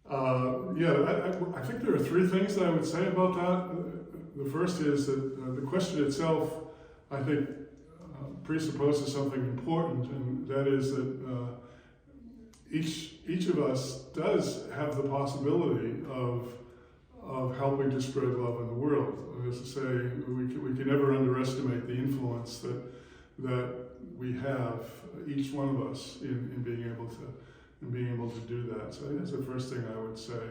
I think there are three things that I would say about that. The first is that the question itself, I think, presupposes something important, and that is that each of us does have the possibility of helping to spread love in the world. As I say, we can never underestimate the influence that we have, each one of us, in being able to do that. So I think that's the first thing I would say.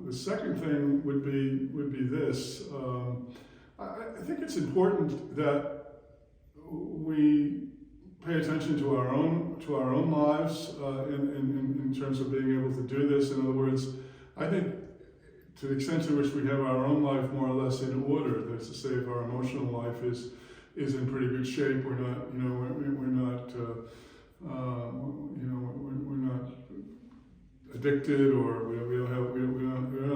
The second thing would be this. I think it's important that we pay attention to our own lives in terms of being able to do this. In other words, I think to the extent to which we have our own life more or less in order, that's to say, if our emotional life is in pretty good shape, we're not addicted, or we don't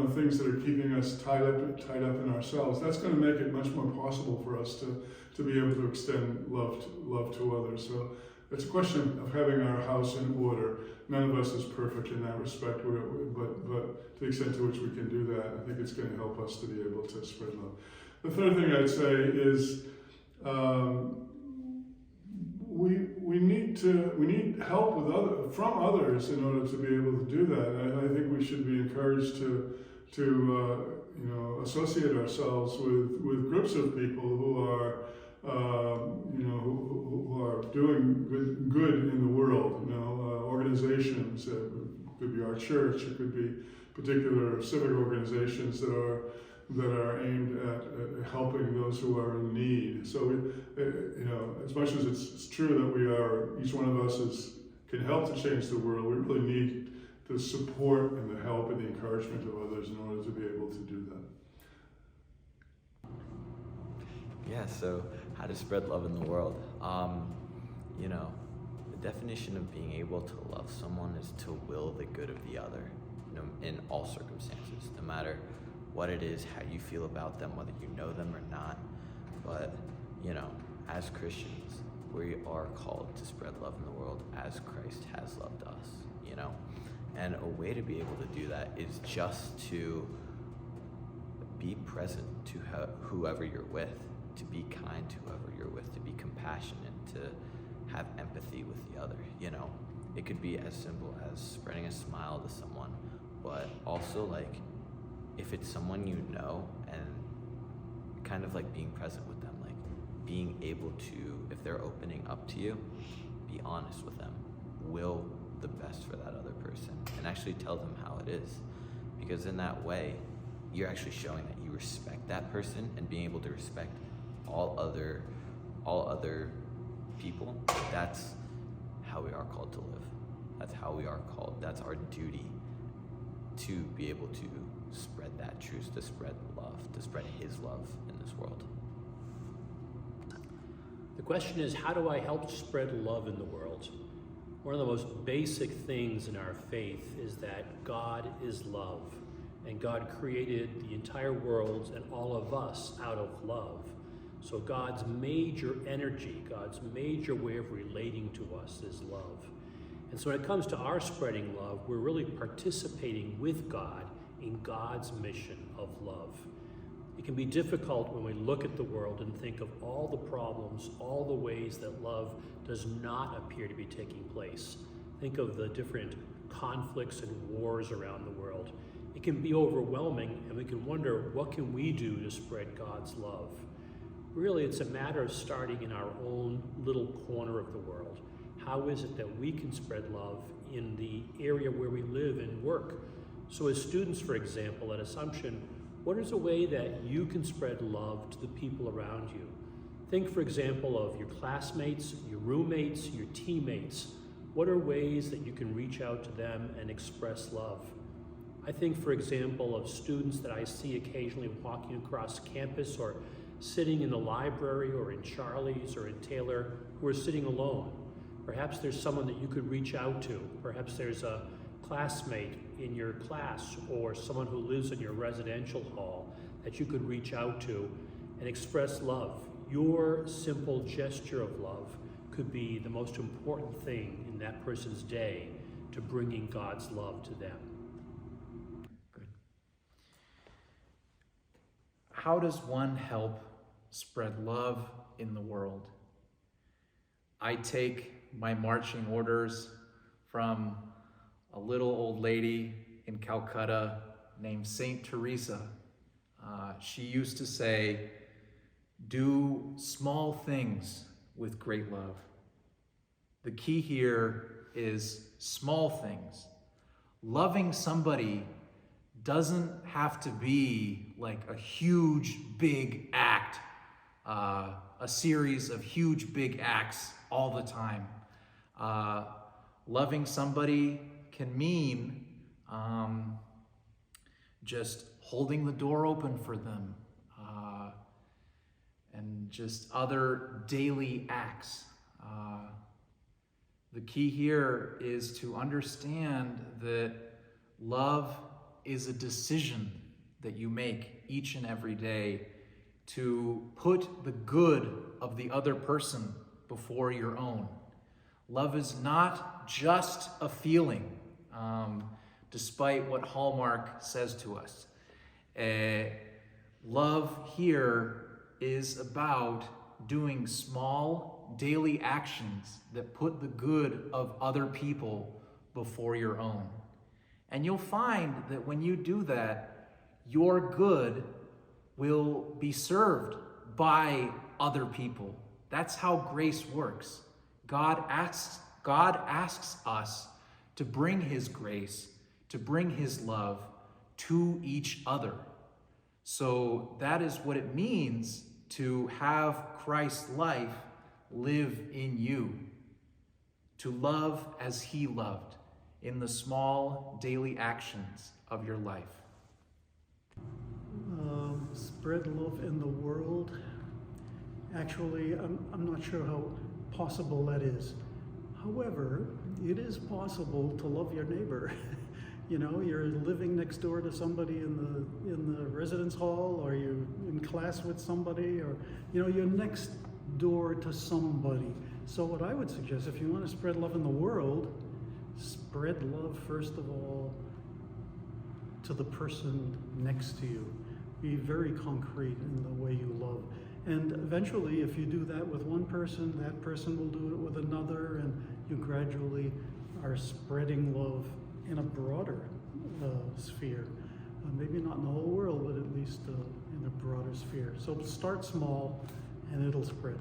have things that are keeping us tied up in ourselves. That's going to make it much more possible for us to be able to extend love to others. So it's a question of having our house in order. None of us is perfect in that respect, but to the extent to which we can do that, I think it's going to help us to be able to spread love. The third thing I'd say is we need help from others in order to be able to do that. And I think we should be encouraged to associate ourselves with groups of people who are who are doing good in the world. Organizations. It could be our church. It could be particular civic organizations that are aimed at helping those who are in need. So, as much as it's true that each one of us can help to change the world, we really need the support and the help and the encouragement of others in order to be able to do that. Yeah, so how to spread love in the world. The definition of being able to love someone is to will the good of the other, in all circumstances, no matter what it is, how you feel about them, whether you know them or not. But, as Christians, we are called to spread love in the world as Christ has loved us, And a way to be able to do that is just to be present to whoever you're with, to be kind to whoever you're with, to be compassionate, to have empathy with the other, It could be as simple as spreading a smile to someone, but also if it's someone you know, and kind of being present with them, being able to, if they're opening up to you, be honest with them, will the best for that other person, and actually tell them how it is. Because in that way, you're actually showing that you respect that person, and being able to respect all other people. That's how we are called to live. That's how we are called. That's our duty, to be able to spread that truth, to spread love, to spread His love in this world. The question is, how do I help spread love in the world? One of the most basic things in our faith is that God is love, and God created the entire world and all of us out of love. So God's major energy, God's major way of relating to us is love. And so when it comes to our spreading love, we're really participating with God in God's mission of love. It can be difficult when we look at the world and think of all the problems, all the ways that love does not appear to be taking place. Think of the different conflicts and wars around the world. It can be overwhelming, and we can wonder, what can we do to spread God's love? Really, it's a matter of starting in our own little corner of the world. How is it that we can spread love in the area where we live and work? So as students, for example, at Assumption, what is a way that you can spread love to the people around you? Think, for example, of your classmates, your roommates, your teammates. What are ways that you can reach out to them and express love? I think, for example, of students that I see occasionally walking across campus or sitting in the library or in Charlie's or in Taylor who are sitting alone. Perhaps there's someone that you could reach out to. Perhaps there's a classmate in your class or someone who lives in your residential hall that you could reach out to and express love. Your simple gesture of love could be the most important thing in that person's day to bringing God's love to them. Good. How does one help spread love in the world? I take my marching orders from a little old lady in Calcutta named Saint Teresa. She used to say, "Do small things with great love." The key here is small things. Loving somebody doesn't have to be like a huge, big act, a series of huge, big acts all the time. Loving somebody can mean just holding the door open for them, and just other daily acts. The key here is to understand that love is a decision that you make each and every day to put the good of the other person before your own. Love is not just a feeling, despite what Hallmark says to us. Love here is about doing small daily actions that put the good of other people before your own. And you'll find that when you do that, your good will be served by other people. That's how grace works. God asks us to bring his grace, to bring his love to each other. So that is what it means to have Christ's life live in you, to love as he loved in the small daily actions of your life. Spread love in the world. Actually, I'm not sure how possible that is. However, it is possible to love your neighbor. You know, you're living next door to somebody in the residence hall, or you're in class with somebody, or you're next door to somebody. So what I would suggest, if you want to spread love in the world, spread love first of all to the person next to you. Be very concrete in the way you love. And eventually, if you do that with one person, that person will do it with another, and you gradually are spreading love in a broader sphere. Maybe not in the whole world, but at least in a broader sphere. So start small, and it'll spread.